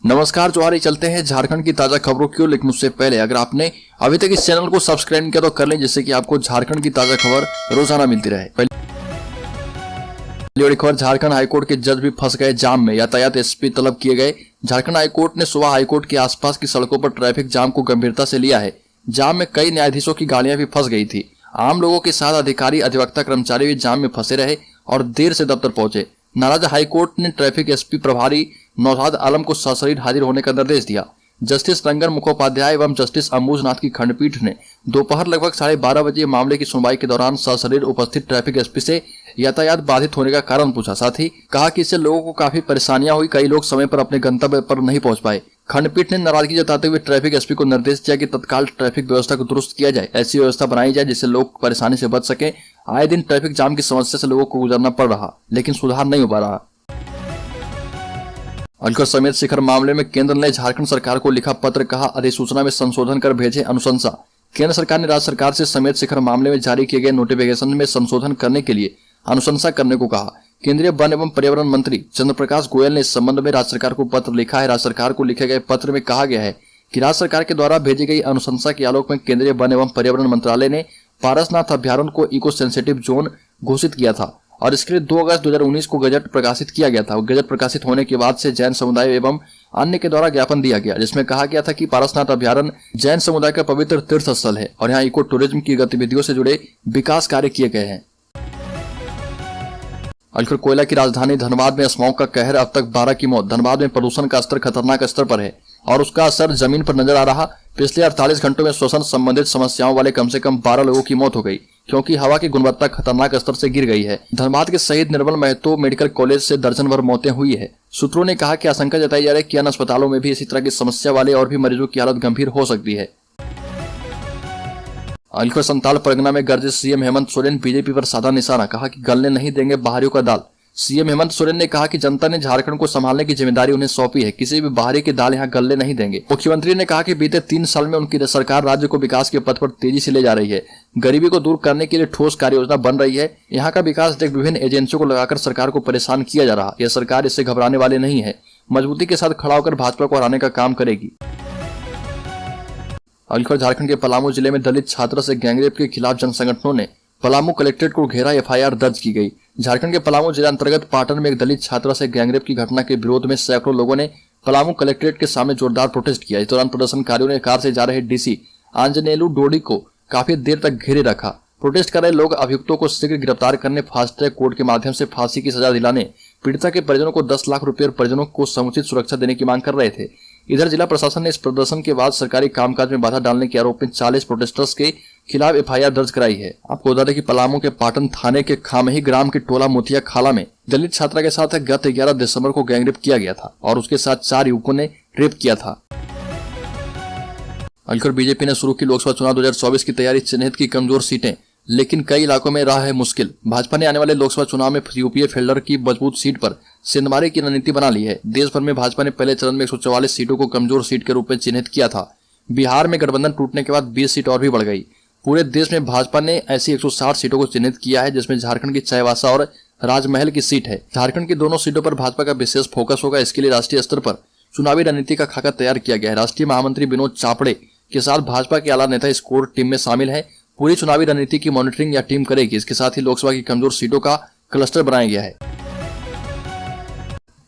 नमस्कार जोहारी, चलते हैं झारखंड की ताजा खबरों की ओर। लेकिन उससे पहले अगर आपने अभी तक इस चैनल को सब्सक्राइब नहीं किया तो कर लें, जिससे कि आपको झारखंड की ताजा खबर रोजाना मिलती रहे। पहली बड़ी खबर, झारखंड हाईकोर्ट के जज भी फंस गए जाम में, यातायात एसपी तलब किए गए। झारखंड हाईकोर्ट ने सुबह हाईकोर्ट के आसपास की सड़कों पर ट्रैफिक जाम को गंभीरता से लिया है। जाम में कई न्यायाधीशों की गाड़ियां भी फंस गई थी। आम लोगों के साथ अधिकारी, अधिवक्ता, कर्मचारी भी जाम में फंसे रहे और देर से दफ्तर पहुंचे। नाराज हाईकोर्ट ने ट्रैफिक एसपी प्रभारी नौशाद आलम को सशरीर हाजिर होने का निर्देश दिया। जस्टिस रंगन मुखोपाध्याय एवं जस्टिस अंबुजनाथ की खंडपीठ ने दोपहर लगभग 12:30 बजे मामले की सुनवाई के दौरान सशरीर उपस्थित ट्रैफिक एसपी से यातायात बाधित होने का कारण पूछा। साथ ही कहा कि इससे लोगों को काफी परेशानियां हुई, कई लोग समय पर अपने गंतव्य पर नहीं पहुंच पाए। खंडपीठ ने नाराजगी जताते हुए ट्रैफिक एसपी को निर्देश दिया कि तत्काल ट्रैफिक व्यवस्था को दुरुस्त किया जाए। ऐसी व्यवस्था बनाई जाए जिससे लोग परेशानी से बच सके। आए दिन ट्रैफिक जाम की समस्या से लोगों को गुजरना पड़ रहा, लेकिन सुधार नहीं हो पा रहा। अलकर समेत शिखर मामले में केंद्र ने झारखंड सरकार को लिखा पत्र, कहा अधिसूचना में संशोधन कर भेजे अनुशंसा। केंद्र सरकार ने राज्य सरकार से समेत शिखर मामले में जारी किए गए नोटिफिकेशन में संशोधन करने के लिए अनुशंसा करने को कहा। केंद्रीय वन एवं पर्यावरण मंत्री चंद्र प्रकाश गोयल ने इस संबंध में राज्य सरकार को पत्र लिखा है। राज्य सरकार को लिखे गए पत्र में कहा गया है कि राज्य सरकार के द्वारा भेजी गई अनुशंसा के आलोक में केंद्रीय वन एवं पर्यावरण मंत्रालय ने पारसनाथ अभ्यारण्य को इको सेंसिटिव जोन घोषित किया था और इसके लिए 2 अगस्त 2019 को गजट प्रकाशित किया गया था। गजट प्रकाशित होने के बाद से जैन समुदाय एवं अन्य के द्वारा ज्ञापन दिया गया, जिसमें कहा गया था कि पारसनाथ अभ्यारण्य जैन समुदाय का पवित्र तीर्थ स्थल है और यहाँ इको टूरिज्म की गतिविधियों से जुड़े विकास कार्य किए गए हैं। अलखर कोयला की राजधानी धनबाद में स्मॉग का कहर, अब तक 12 की मौत। धनबाद में प्रदूषण का स्तर खतरनाक स्तर पर है और उसका असर जमीन पर नजर आ रहा। पिछले 48 घंटों में श्वसन संबंधित समस्याओं वाले कम से कम 12 लोगों की मौत हो गई, क्योंकि हवा की गुणवत्ता खतरनाक स्तर से गिर गई है। धनबाद के शहीद निर्मल महतो मेडिकल कॉलेज से दर्जन भर मौतें हुई है। सूत्रों ने कहा कि आशंका जताई जा रही है कि अन्य अस्पतालों में भी इसी तरह की समस्या वाले और भी मरीजों की हालत गंभीर हो सकती है। अलखर संताल परगना में गरजे सीएम हेमंत सोरेन, बीजेपी पर साधा निशाना, कहा कि गलने नहीं देंगे बाहरियों का दाल। सीएम हेमंत सोरेन ने कहा कि जनता ने झारखंड को संभालने की जिम्मेदारी उन्हें सौंपी है, किसी भी बाहरी की दाल यहाँ गलने नहीं देंगे। मुख्यमंत्री ने कहा कि बीते 3 साल में उनकी सरकार राज्य को विकास के पथ पर तेजी से ले जा रही है। गरीबी को दूर करने के लिए ठोस कार्य योजना बन रही है। यहाँ का विकास देख विभिन्न एजेंसियों को लगाकर सरकार को परेशान किया जा रहा। यह सरकार इससे घबराने वाली नहीं है, मजबूती के साथ खड़ा होकर भाजपा को हराने का काम करेगी। अलखर झारखंड के पलामू जिले में दलित छात्र से गैंगरेप के खिलाफ जन संगठनों ने पलामू कलेक्ट्रेट को घेरा, एफआईआर दर्ज की गई। झारखंड के पलामू जिला अंतर्गत पाटन में एक दलित छात्रा से गैंगरेप की घटना के विरोध में सैकड़ों लोगों ने पलामू कलेक्ट्रेट के सामने जोरदार प्रोटेस्ट किया। इस दौरान प्रदर्शनकारियों ने कार से जा रहे डीसी आंजनेलू डोडी को काफी देर तक घेरे रखा। प्रोटेस्ट कर रहे लोग अभियुक्तों को शीघ्र गिरफ्तार करने, फास्ट ट्रैक कोर्ट के माध्यम से फांसी की सजा दिलाने, पीड़िता के परिजनों को 10 लाख रुपए और परिजनों को समुचित सुरक्षा देने की मांग कर रहे थे। इधर जिला प्रशासन ने इस प्रदर्शन के बाद सरकारी कामकाज में बाधा डालने के आरोप में 40 प्रोटेस्टर्स के खिलाफ एफआईआर दर्ज कराई है। आपको बता दें कि पलामू के पाटन थाने के खामही ग्राम के टोला मोतिया खाला में दलित छात्रा के साथ गत 11 दिसंबर को गैंगरेप किया गया था और उसके साथ 4 युवकों ने रेप किया था। अलखर बीजेपी ने शुरू की लोकसभा चुनाव 2024 की तैयारी, चिन्हित की कमजोर सीटें, लेकिन कई इलाकों में राह है मुश्किल। भाजपा ने आने वाले लोकसभा चुनाव में यूपीए फील्डर की मजबूत सीट पर सिंधमारी की रणनीति बना ली है। देश भर में भाजपा ने पहले चरण में 144 सीटों को कमजोर सीट के रूप में चिन्हित किया था। बिहार में गठबंधन टूटने के बाद 20 सीट और भी बढ़ गई। पूरे देश में भाजपा ने ऐसी 160 सीटों को चिन्हित किया है, जिसमें झारखंड की चाईबासा और राजमहल की सीट है। झारखंड की दोनों सीटों पर भाजपा का विशेष फोकस होगा। इसके लिए राष्ट्रीय स्तर पर चुनावी रणनीति का खाका तैयार किया गया है। राष्ट्रीय महामंत्री विनोद चापड़े के साथ भाजपा के आला नेता इस कोर टीम में शामिल है। पूरी चुनावी रणनीति की मॉनिटरिंग या टीम करेगी। इसके साथ ही लोकसभा की कमजोर सीटों का क्लस्टर बनाया गया है।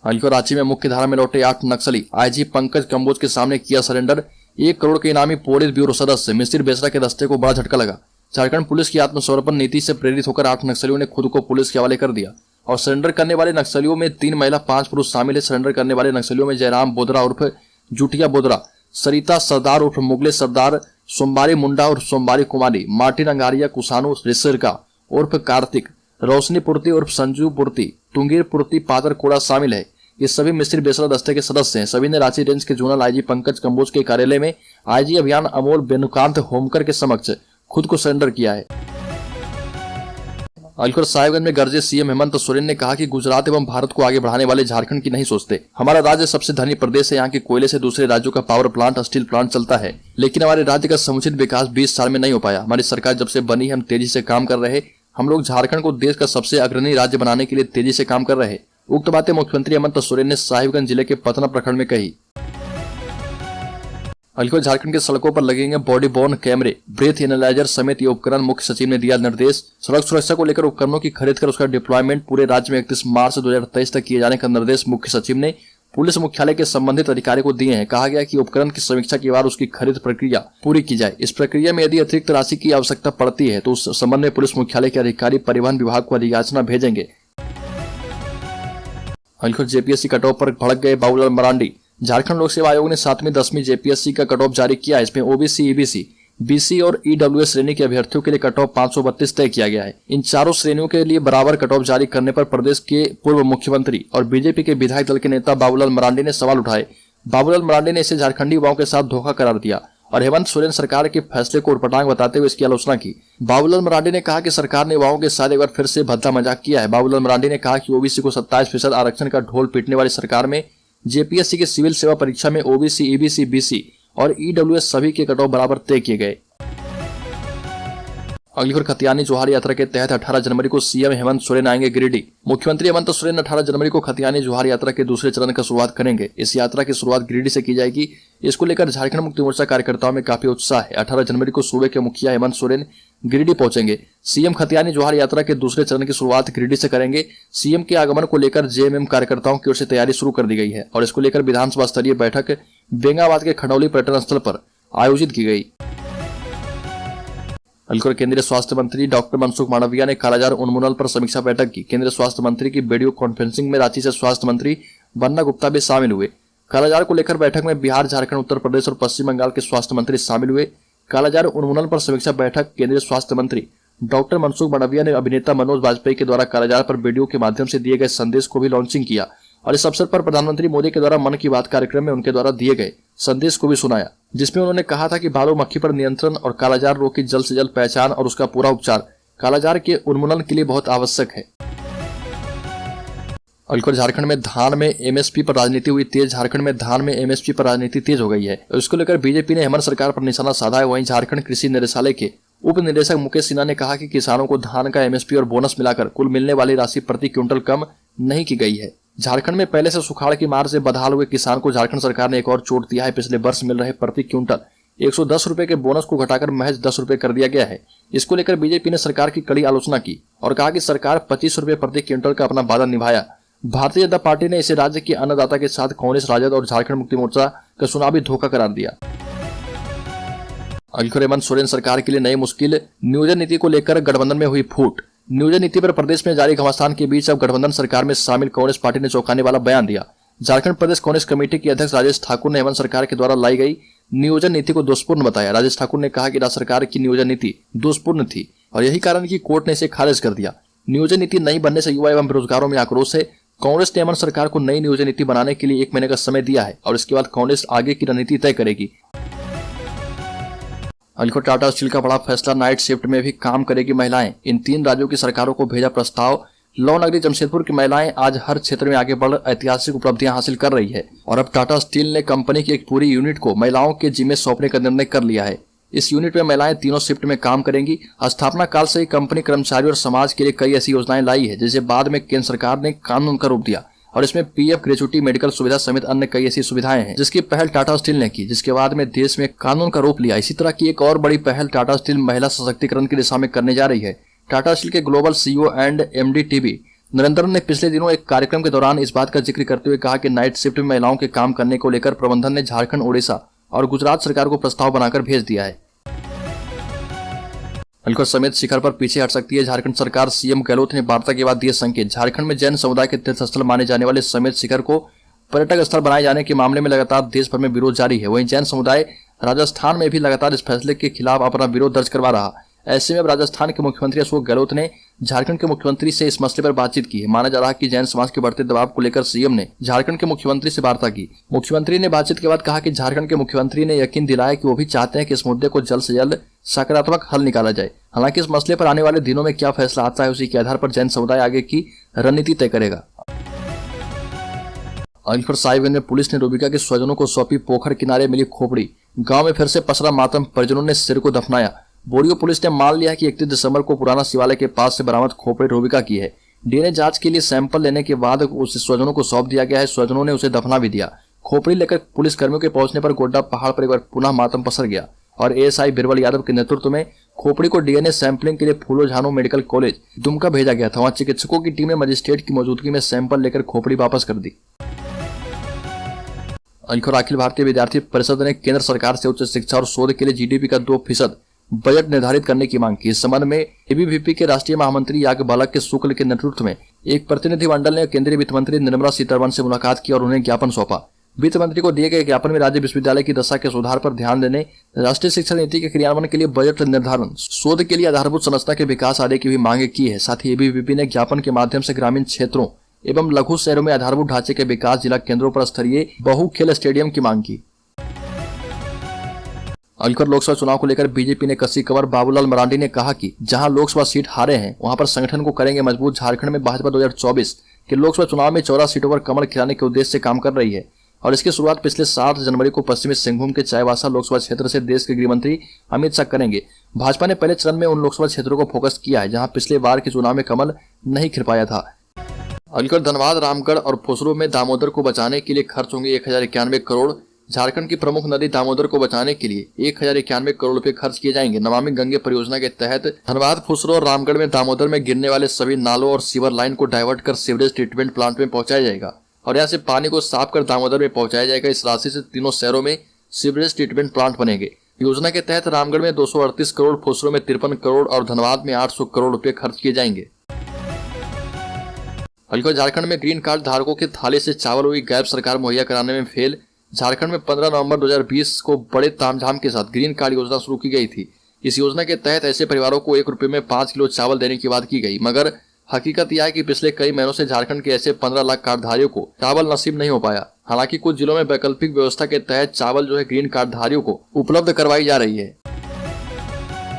अलखर रांची में मुख्य धारा में लौटे 8 नक्सली, आईजी पंकज कंबोज के सामने किया सरेंडर। 1 करोड़ के इनामी पुलिस ब्यूरो सदस्य मिसिर बेसरा के दस्ते को बड़ा झटका लगा। झारखंड पुलिस की आत्मसमर्पण नीति से प्रेरित होकर 8 नक्सलियों ने खुद को पुलिस के हवाले कर दिया और सरेंडर करने वाले नक्सलियों में 3 महिला 5 पुरुष शामिल है। सरेंडर करने वाले नक्सलियों में जयराम बोदरा उर्फ जुटिया बोदरा, सरिता सरदार उर्फ मुगले सरदार, सोमवारी मुंडा और सोमवारी कुमारी, मार्टिन अंगारिया, कुसानू रिसरका उर्फ कार्तिक, रोशनी पुर्ती उर्फ संजू पुर्ती, टुंगीर पुर्ती, पादर कोड़ा शामिल है। ये सभी मिस्र बेसरा दस्ते के सदस्य हैं। सभी ने रांची रेंज के जोनल आईजी पंकज कंबोज के कार्यालय में आईजी अभियान अमोल बेनुकांत होमकर के समक्ष खुद को सरेंडर किया है। अलखर साहिबगंज में गरजे सीएम हेमंत सोरेन ने कहा कि गुजरात एवं भारत को आगे बढ़ाने वाले झारखंड की नहीं सोचते। हमारा राज्य सबसे धनी प्रदेश है। यहाँ के कोयले से दूसरे राज्यों का पावर प्लांट, स्टील प्लांट चलता है, लेकिन हमारे राज्य का समुचित विकास 20 साल में नहीं हो पाया। हमारी सरकार जब से बनी हम तेजी से काम कर रहे। हम लोग झारखंड को देश का सबसे अग्रणी राज्य बनाने के लिए तेजी से काम कर रहे। उक्त बातें मुख्यमंत्री हेमंत सोरेन ने साहिबगंज जिले के पतना प्रखंड में कही। अलीगढ़ झारखंड के सड़कों पर लगेंगे बॉडी बोर्न कैमरे, ब्रेथ एनालाइजर समेत ये उपकरण। मुख्य सचिव ने दिया निर्देश। सड़क सुरक्षा को लेकर उपकरणों की खरीद कर उसका डिप्लॉयमेंट पूरे राज्य में 31 मार्च 2023 तक किए जाने का निर्देश मुख्य सचिव ने पुलिस मुख्यालय के संबंधित अधिकारी को दिए हैं। कहा गया कि उपकरण की समीक्षा के बाद उसकी खरीद प्रक्रिया पूरी की जाए। इस प्रक्रिया में यदि अतिरिक्त राशि की आवश्यकता पड़ती है तो उस संबंध में पुलिस मुख्यालय के अधिकारी परिवहन विभाग को अधियाचना भेजेंगे। अलीगढ़ जेपीएससी कट ऑफ पर भड़क गए बाबूलाल मरांडी। झारखंड लोक सेवा आयोग ने 7वीं 10वीं जेपीएससी का कट ऑफ जारी किया है। इसमें ओबीसी, ईबीसी, बीसी और ईडब्ल्यूएस श्रेणी के अभ्यर्थियों के लिए कट ऑफ 532 तय किया गया है। इन चारों श्रेणियों के लिए बराबर कट ऑफ जारी करने पर प्रदेश के पूर्व मुख्यमंत्री और बीजेपी के विधायक दल के नेता बाबूलाल मरांडी ने सवाल उठाए। बाबूलाल मरांडी ने इसे झारखंडी युवाओं के साथ धोखा करार दिया और हेमंत सोरेन सरकार के फैसले को उटपटांग बताते हुए इसकी आलोचना की। बाबूलाल मरांडी ने कहा कि सरकार ने युवाओं के साथ एक बार फिर से भद्दा मजाक किया है। बाबूलाल मरांडी ने कहा कि ओबीसी को 27% आरक्षण का ढोल पीटने वाली सरकार में जेपीएससी की सिविल सेवा परीक्षा में ओबीसी, ईबीसी, बीसी और ईडब्ल्यूएस सभी के कट ऑफ बराबर तय किए गए। अलीगढ़ खतियानी जोहार यात्रा के तहत 18 जनवरी को सीएम हेमंत सोरेन आएंगे गिरिडीह। मुख्यमंत्री हेमंत सोरेन 18 जनवरी को खतियानी जोहार यात्रा के दूसरे चरण का शुरुआत करेंगे। इस यात्रा की शुरुआत गिरिडीह से की जाएगी। इसको लेकर झारखंड मुक्ति मोर्चा कार्यकर्ताओं में काफी उत्साह है। 18 जनवरी को सूबे के मुखिया हेमंत सोरेन गिरिडीह पहुंचेंगे। सीएम खतियानी जोहार यात्रा के दूसरे चरण की शुरुआत गिरिडीह से करेंगे। सीएम के आगमन को लेकर जेएमएम कार्यकर्ताओं की ओर से तैयारी शुरू कर दी गई है और इसको लेकर विधानसभा स्तरीय बैठक बेंगाबाद के खंडौली पर्यटन स्थल पर आयोजित की गई। अलीगढ़ केंद्रीय स्वास्थ्य मंत्री डॉक्टर मनसुख मांडविया ने कालाजार उन्मूलन पर समीक्षा बैठक की। केंद्रीय स्वास्थ्य मंत्री की वीडियो कॉन्फ्रेंसिंग में रांची से स्वास्थ्य मंत्री बन्ना गुप्ता भी शामिल हुए। कालाजार को लेकर बैठक में बिहार, झारखंड, उत्तर प्रदेश और पश्चिम बंगाल के स्वास्थ्य मंत्री शामिल हुए। कालाजार उन्मूलन पर समीक्षा बैठक केंद्रीय स्वास्थ्य मंत्री डॉक्टर मनसुख मांडविया ने अभिनेता मनोज वाजपेयी के द्वारा कालाजार पर वीडियो के माध्यम से दिए गए संदेश को भी लॉन्चिंग किया और इस अवसर पर प्रधानमंत्री मोदी के द्वारा मन की बात कार्यक्रम में उनके द्वारा दिए गए संदेश को भी सुनाया, जिसमें उन्होंने कहा था कि बालू मक्खी पर नियंत्रण और कालाजार रोग की जल्द से जल्द पहचान और उसका पूरा उपचार कालाजार के उन्मूलन के लिए बहुत आवश्यक है। अलीगढ़ झारखंड में धान में एमएसपी पर राजनीति हुई तेज। झारखंड में धान में एमएसपी पर राजनीति तेज हो गई है। इसको लेकर बीजेपी ने हेमंत सरकार पर निशाना साधा है। वहीं झारखंड कृषि निदेशालय के उप निदेशक मुकेश सिन्हा ने कहा कि किसानों को धान का एमएसपी और बोनस मिलाकर कुल मिलने वाली राशि प्रति क्विंटल कम नहीं की गई है। झारखंड में पहले से सुखाड़ की मार से बदहाल हुए किसान को झारखंड सरकार ने एक और चोट दिया है। पिछले वर्ष मिल रहे प्रति क्विंटल 110 रुपए के बोनस को घटाकर महज 10 रुपए कर दिया गया है। इसको लेकर बीजेपी ने सरकार की कड़ी आलोचना की और कहा कि सरकार 25 रुपए प्रति क्विंटल का अपना वादा निभाया। भारतीय जनता पार्टी ने इसे राज्य के अन्नदाता के साथ कांग्रेस, राजद और झारखंड मुक्ति मोर्चा का चुनावी धोखा करार दिया। अलीगढ़ हेमंत सोरेन सरकार के लिए नई मुश्किल। नियोजन नीति को लेकर गठबंधन में हुई फूट। नियोजन नीति पर प्रदेश में जारी घमासान के बीच अब गठबंधन सरकार में शामिल कांग्रेस पार्टी ने चौंकाने वाला बयान दिया। झारखंड प्रदेश कांग्रेस कमेटी के अध्यक्ष राजेश ठाकुर ने हेमंत सरकार के द्वारा लाई गई नियोजन नीति को दोषपूर्ण बताया। राजेश ठाकुर ने कहा कि राज्य सरकार की नियोजन नीति दोषपूर्ण थी और यही कारण कि कोर्ट ने इसे खारिज कर दिया। नियोजन नीति नहीं बनने से युवा एवं बेरोजगारों में आक्रोश है। कांग्रेस ने हेमंत सरकार को नई नियोजन नीति बनाने के लिए 1 महीने का समय दिया है और इसके बाद कांग्रेस आगे की रणनीति तय करेगी। अलीगढ़ टाटा स्टील का बड़ा फैसला। नाइट शिफ्ट में भी काम करेगी महिलाएं। इन 3 राज्यों की सरकारों को भेजा प्रस्ताव। लौ नगरी जमशेदपुर की महिलाएं आज हर क्षेत्र में आगे बढ़ ऐतिहासिक उपलब्धियां हासिल कर रही है और अब टाटा स्टील ने कंपनी की एक पूरी यूनिट को महिलाओं के जिम्मे सौंपने का निर्णय कर लिया है। इस यूनिट में महिलाएं तीनों शिफ्ट में काम करेंगी। स्थापना काल से ही कंपनी कर्मचारियों और समाज के लिए कई ऐसी योजनाएं लाई है जिसे बाद में केंद्र सरकार ने कानून का रूप दिया और इसमें पीएफ, ग्रेचुटी, मेडिकल सुविधा समेत अन्य कई ऐसी सुविधाएं हैं जिसकी पहल टाटा स्टील ने की, जिसके बाद में देश में कानून का रूप लिया। इसी तरह की एक और बड़ी पहल टाटा स्टील महिला सशक्तिकरण की दिशा में करने जा रही है। टाटा स्टील के global CEO and MD TB Narendran ने पिछले दिनों एक कार्यक्रम के दौरान इस बात का जिक्र करते हुए कहा कि नाइट शिफ्ट में महिलाओं के काम करने को लेकर प्रबंधन ने झारखंड, ओडिशा और गुजरात सरकार को प्रस्ताव बनाकर भेज दिया है। अलीगढ़ समेत शिखर पर पीछे हट सकती है झारखंड सरकार। सीएम गहलोत ने वार्ता के बाद दिए संकेत। झारखंड में जैन समुदाय के तीर्थस्थल माने जाने वाले समेत शिखर को पर्यटक स्थल बनाए जाने के मामले में लगातार देश भर में विरोध जारी है। वहीं जैन समुदाय राजस्थान में भी लगातार इस फैसले के खिलाफ अपना विरोध दर्ज करवा रहा। ऐसे में अब राजस्थान के मुख्यमंत्री अशोक गहलोत ने झारखंड के मुख्यमंत्री से इस मसले पर बातचीत की है। माना जा रहा है कि जैन समाज के बढ़ते दबाव को लेकर सीएम ने झारखंड के मुख्यमंत्री से वार्ता की। मुख्यमंत्री ने बातचीत के बाद कहा कि झारखंड के मुख्यमंत्री ने यकीन दिलाया कि वो भी चाहते हैं कि इस मुद्दे को जल्द से जल्द सकारात्मक हल निकाला जाए। हालांकि इस मसले पर आने वाले दिनों में क्या फैसला आता है उसी के आधार पर जैन समुदाय आगे की रणनीति तय करेगा। अलीगढ़ साहिबगंज में पुलिस ने रूबिका के स्वजनों को सौंपी पोखर किनारे मिली खोपड़ी। गांव में फिर से पसरा मातम, परिजनों ने सिर को दफनाया। बोरियो पुलिस ने मान लिया कि 31 दिसंबर को पुराना शिवालय के पास से बरामद खोपड़ी रूबिका की है। डीएनए जांच के लिए सैंपल लेने के बाद उसे स्वजनों को सौंप दिया गया है। स्वजनों ने उसे दफना भी दिया। खोपड़ी लेकर पुलिस कर्मियों के पहुंचने पर गोड्डा पहाड़ पर एक बार पुनः मातम पसर गया और एएसआई बिरबल यादव के नेतृत्व में खोपड़ी को डीएनए सैंपलिंग के लिए फूलो झानो मेडिकल कॉलेज दुमका भेजा गया था। वहां चिकित्सकों की टीम ने मजिस्ट्रेट की मौजूदगी में सैंपल लेकर खोपड़ी वापस कर दी। अखिल भारतीय विद्यार्थी परिषद ने केंद्र सरकार से उच्च शिक्षा और शोध के लिए जीडीपी का 2% बजट निर्धारित करने की मांग की। इस संबंध में एबीवीपी के राष्ट्रीय महामंत्री याज्ञवल्क्य के शुक्ल के नेतृत्व में एक प्रतिनिधिमंडल ने केंद्रीय वित्त मंत्री निर्मला सीतारमण से मुलाकात की और उन्हें ज्ञापन सौंपा। वित्त मंत्री को दिए गए ज्ञापन में राज्य विश्वविद्यालय की दशा के सुधार पर ध्यान देने, राष्ट्रीय शिक्षा नीति के क्रियान्वयन के लिए बजट निर्धारण, शोध के लिए आधारभूत संरचना के विकास आदि की भी मांगे की है। साथ ही एबीवीपी ने ज्ञापन के माध्यम से ग्रामीण क्षेत्रों एवं लघु शहरों में आधारभूत ढांचे के विकास, जिला केंद्रों पर स्तरीय बहु खेल स्टेडियम की मांग की। अलवर लोकसभा चुनाव को लेकर बीजेपी ने कसी कमर। बाबूलाल मरांडी ने कहा कि जहां लोकसभा सीट हारे हैं वहां पर संगठन को करेंगे मजबूत। झारखंड में भाजपा 2024 के लोकसभा चुनाव में 14 सीटों पर कमल खिलाने के उद्देश्य से काम कर रही है और इसकी शुरुआत पिछले 7 जनवरी को पश्चिमी सिंहभूम के चाईबासा लोकसभा क्षेत्र से देश के गृह मंत्री अमित शाह करेंगे। भाजपा ने पहले चरण में उन लोकसभा क्षेत्रों को फोकस किया है जहां पिछले बार के चुनाव में कमल नहीं खिल पाया था। अलवर, धनबाद, रामगढ़ और फुसरो में दामोदर को बचाने के लिए खर्च होंगे 1091 करोड़। झारखंड की प्रमुख नदी दामोदर को बचाने के लिए 1091 करोड़ रुपए खर्च किए जाएंगे। नमामि गंगे परियोजना के तहत धनबाद, फुसरो और रामगढ़ में दामोदर में गिरने वाले सभी नालों और सीवर लाइन को डाइवर्ट कर सीवरेज ट्रीटमेंट प्लांट में पहुंचाया जाएगा और यहाँ से पानी को साफ कर दामोदर में पहुंचाया जाएगा। इस राशि से तीनों शहरों में सीवरेज ट्रीटमेंट प्लांट बनेंगे। योजना के तहत रामगढ़ में 238 करोड़, फुसरो में 53 करोड़ और धनबाद में 800 करोड़ रुपए खर्च किए जाएंगे। अलवर, झारखंड में ग्रीन कार्ड धारकों के थाली से चावल हुई गायब। सरकार मुहैया कराने में फेल। झारखंड में 15 नवंबर 2020 को बड़े तामझाम के साथ ग्रीन कार्ड योजना शुरू की गई थी। इस योजना के तहत ऐसे परिवारों को 1 रुपए में 5 किलो चावल देने की बात की गई, मगर हकीकत यह है कि पिछले कई महीनों से झारखंड के ऐसे 15 लाख कार्डधारियों को चावल नसीब नहीं हो पाया। हालांकि कुछ जिलों में वैकल्पिक व्यवस्था के तहत चावल ग्रीन कार्डधारियों को उपलब्ध करवाई जा रही है।